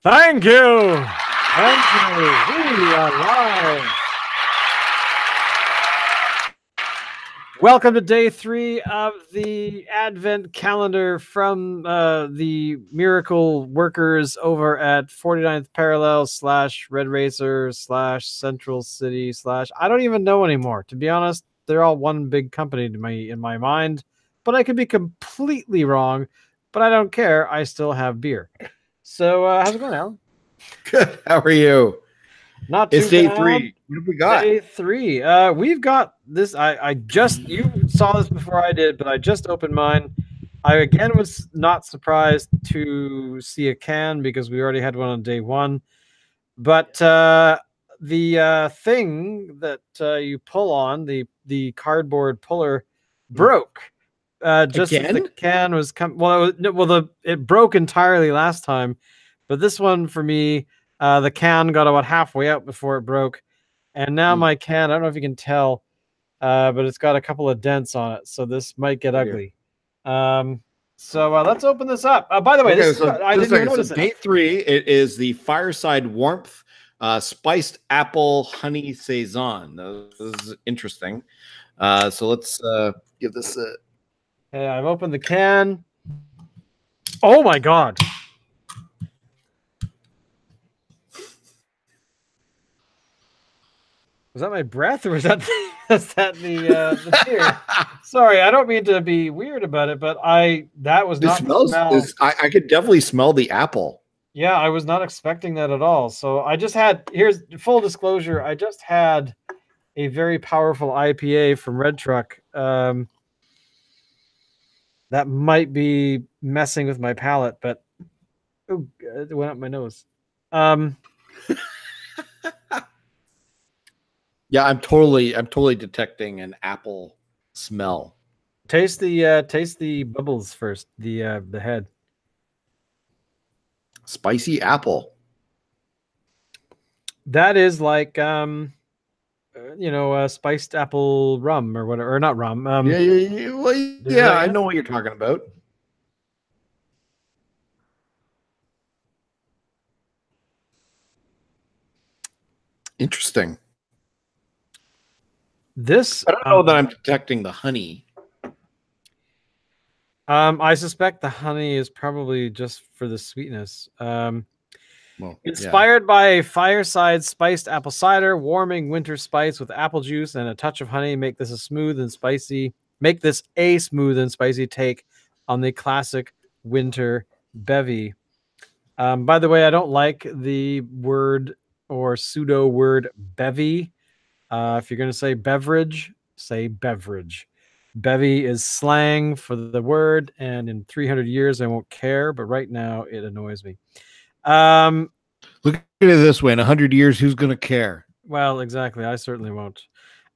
Thank you. Thank you. We are live. Welcome to day 3 of the Advent calendar from the miracle workers over at 49th Parallel / Red Racer / Central City / I don't even know anymore. To be honest, they're all one big company to me in my mind, but I could be completely wrong, but I don't care. I still have beer. So how's it going, Alan? Good. How are you? Not too It's day bad. 3. What have we got? Day 3. We've got this. You saw this before I did, but I just opened mine. I again was not surprised to see a can because we already had one on day 1. But the thing that you pull on, the cardboard puller, broke. Just as the Again? can was it broke entirely last time, but this one for me, the can got about halfway out before it broke, and now my can, I don't know if you can tell, but it's got a couple of dents on it, so this might get ugly. So let's open this up. By the way, I didn't even notice it. Day 3, it is the Fireside Warmth spiced apple honey Saison. This is interesting. So let's give this a... Hey, I've opened the can. Oh my God. Was that my breath, or was that the beer? Sorry, I don't mean to be weird about it, but that was not the smell. I could definitely smell the apple. Yeah, I was not expecting that at all. So I just had, here's full disclosure, I just had a very powerful IPA from Red Truck. That might be messing with my palate, but it went up my nose. Yeah, I'm totally detecting an apple smell. Taste the bubbles first. The head. Spicy apple. That is like spiced apple rum or whatever, or not rum. Yeah, I know what you're talking about. Interesting. This, I don't know that I'm detecting the honey. I suspect the honey is probably just for the sweetness. Inspired by a fireside spiced apple cider, warming winter spice with apple juice and a touch of honey make this a smooth and spicy take on the classic winter bevy. By the way, I don't like the word or pseudo word bevy. If you're going to say beverage, say beverage. Bevy is slang for the word, and in 300 years, I won't care, but right now it annoys me. Look at it this way. In 100 years, who's going to care? Well, exactly. I certainly won't.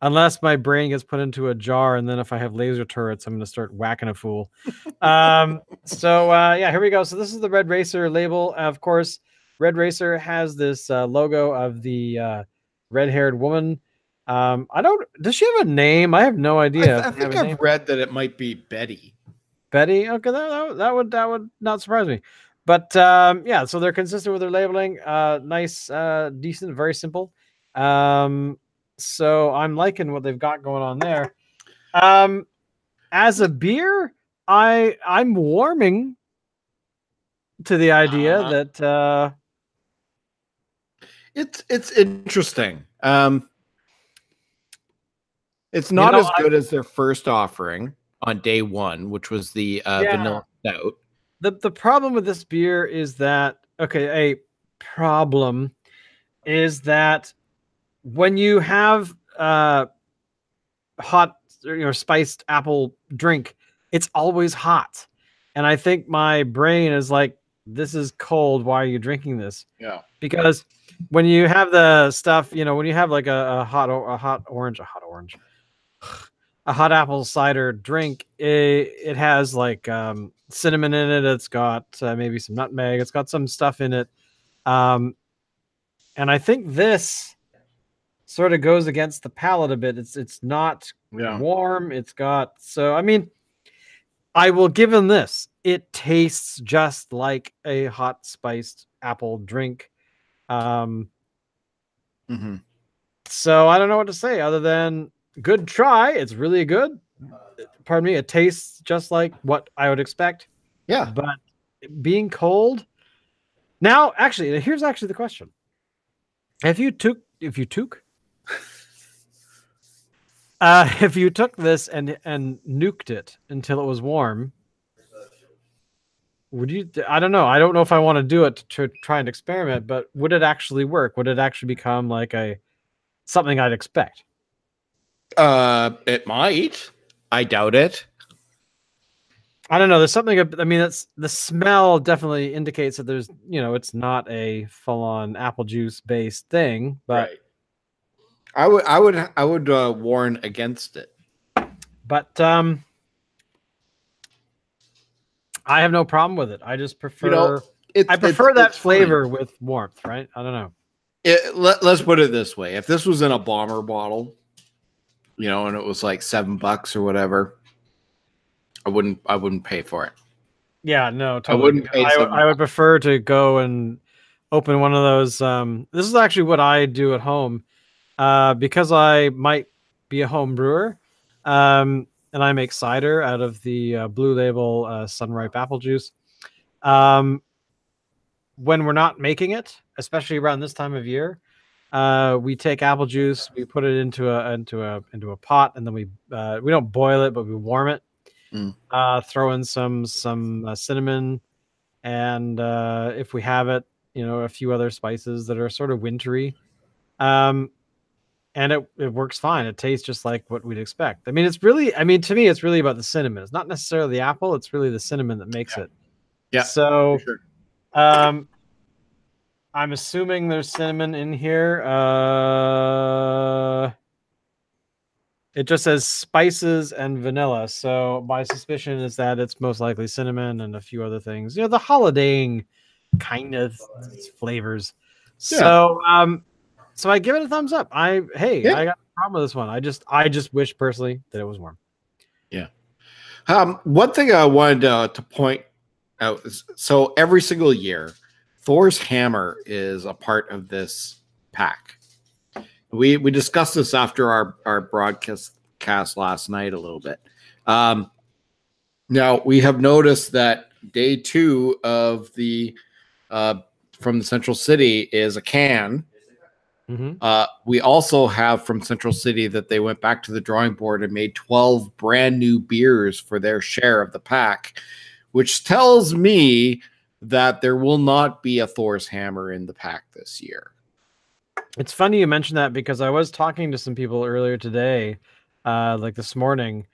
Unless my brain gets put into a jar, and then if I have laser turrets, I'm going to start whacking a fool. Yeah, here we go. So this is the Red Racer label. Of course, Red Racer has this logo of the red-haired woman. Does she have a name? I have no idea. I think I've read that it might be Betty. Betty? Okay, that would not surprise me. But yeah, so they're consistent with their labeling. Nice, decent, very simple. So I'm liking what they've got going on there. As a beer, I'm warming to the idea that it's interesting. It's not as good as their first offering on day 1, which was the vanilla stout. The problem with this beer is that when you have hot spiced apple drink, it's always hot, and I think my brain is like, this is cold, why are you drinking this? Yeah, because when you have the stuff, when you have like a hot apple cider drink, it has like cinnamon in it. It's got maybe some nutmeg. It's got some stuff in it. And I think this sort of goes against the palate a bit. It's not warm. I mean, I will give him this. It tastes just like a hot spiced apple drink. So I don't know what to say other than good try. It's really good. Pardon me. It tastes just like what I would expect. Yeah. But being cold. Now, actually, here's actually the question. If you took if you took this and nuked it until it was warm, would you? I don't know. I don't know if I want to do it to try and experiment, but would it actually work? Would it actually become like something I'd expect? It might. I doubt it. I don't know. There's something. I mean, that's the smell definitely indicates that there's, it's not a full-on apple juice based thing. But right. I would warn against it. But I have no problem with it. I just prefer. I prefer that flavor with warmth, right? I don't know. Let's put it this way: if this was in a bomber bottle, and it was like $7 or whatever, I wouldn't pay for it. Yeah, no, totally. I wouldn't pay. I would prefer to go and open one of those. This is actually what I do at home, because I might be a home brewer, and I make cider out of the Blue Label Sunripe apple juice. When we're not making it, especially around this time of year, we take apple juice, we put it into a pot, and then we don't boil it, but we warm it. Throw in some cinnamon, and if we have it, a few other spices that are sort of wintry, and it works fine. It tastes just like what we'd expect. I mean, to me, it's really about the cinnamon. It's not necessarily the apple. It's really the cinnamon that makes it. Yeah. So, for sure. I'm assuming there's cinnamon in here. It just says spices and vanilla. So my suspicion is that it's most likely cinnamon and a few other things. The holidaying kind of flavors. Yeah. So I give it a thumbs up. I got a problem with this one. I just wish personally that it was warm. Yeah. One thing I wanted to point out is, so every single year, Thor's hammer is a part of this pack. We discussed this after our broadcast last night a little bit. Now we have noticed that day 2 of the from the Central City is a can. We also have from Central City that they went back to the drawing board and made 12 brand new beers for their share of the pack, which tells me that there will not be a Thor's hammer in the pack this year. It's funny you mentioned that, because I was talking to some people earlier today, like this morning,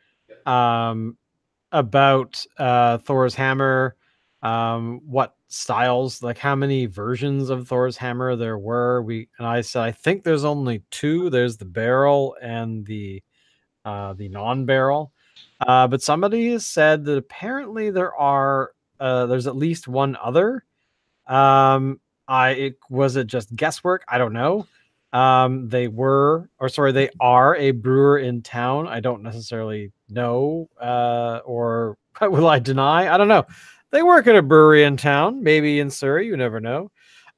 about Thor's hammer, what styles, like how many versions of Thor's hammer there were. And I said, I think there's only 2. There's the barrel and the non-barrel. But somebody has said that apparently there's at least one other. Was it just guesswork? I don't know. They are a brewer in town. I don't necessarily know, or will I deny? I don't know. They work at a brewery in town, maybe in Surrey. You never know.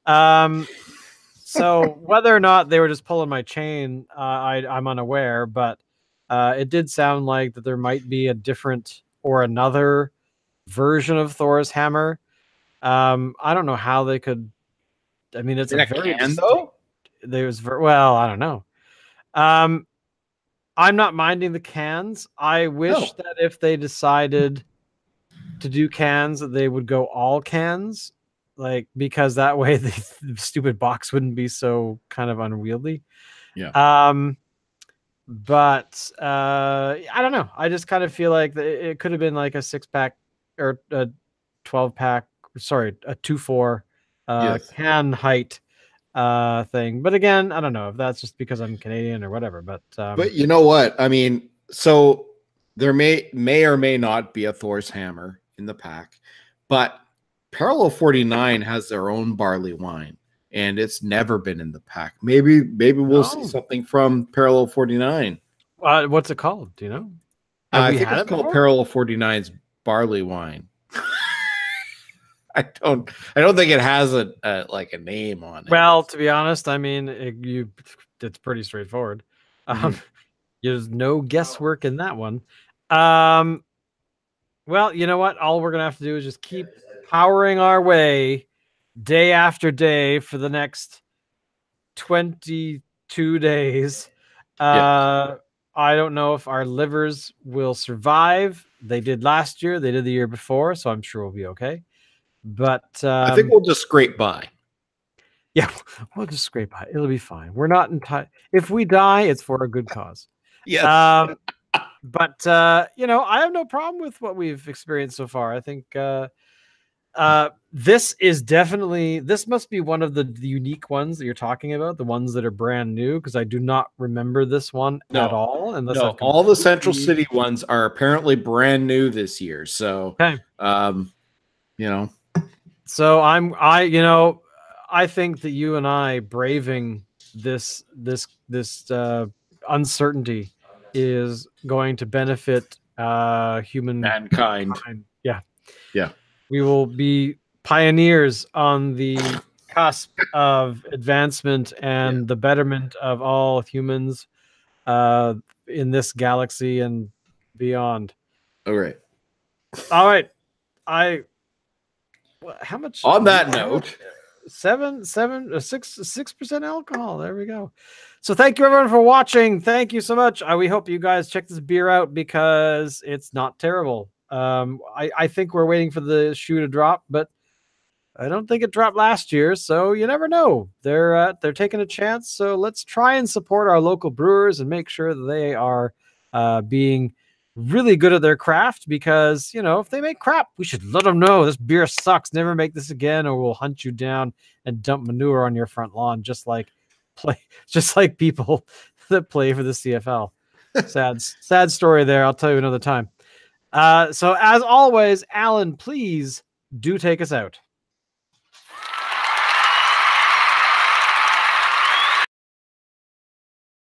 So whether or not they were just pulling my chain, I'm unaware. But it did sound like that there might be a different or another version of Thor's hammer. I don't know how they could. I mean, it's a very can though. Well, I don't know. I'm not minding the cans. I wish that if they decided to do cans, that they would go all cans, because that way the stupid box wouldn't be so kind of unwieldy. Yeah. But I don't know. I just kind of feel like it could have been like a 6-pack or a 12-pack. Sorry, a 2-4 can height thing. But again, I don't know if that's just because I'm Canadian or whatever. But you know what? I mean, so there may or may not be a Thor's hammer in the pack, but Parallel 49 has their own barley wine, and it's never been in the pack. Maybe we'll see something from Parallel 49. What's it called? Do you know? I think it's called Parallel 49's barley wine. don't think it has a like a name on it. Well, to be honest, I mean, it's pretty straightforward. There's no guesswork in that one. Well, you know what? All we're gonna have to do is just keep powering our way day after day for the next 22 days. I don't know if our livers will survive. They did last year. They did the year before, so I'm sure we'll be okay. But I think we'll just scrape by. Yeah, we'll just scrape by. It'll be fine. We're not if we die, it's for a good cause. Yes. But you know, I have no problem with what we've experienced so far. I think this must be one of the unique ones that you're talking about, the ones that are brand new, because I do not remember this one at all. Unless all the Central City ones are apparently brand new this year. So, okay. You know, so I think that you and I braving this uncertainty is going to benefit mankind. Yeah. We will be pioneers on the cusp of advancement and the betterment of all humans in this galaxy and beyond. All right. How much on that note? 6% alcohol. There we go. So thank you everyone for watching. Thank you so much. We hope you guys check this beer out because it's not terrible. I think we're waiting for the shoe to drop, but I don't think it dropped last year, so you never know. They're taking a chance. So let's try and support our local brewers and make sure that they are being really good at their craft, because, you know, if they make crap, we should let them know this beer sucks. Never make this again, or we'll hunt you down and dump manure on your front lawn, just like people that play for the CFL. Sad story there. I'll tell you another time. So as always, Alan, please do take us out.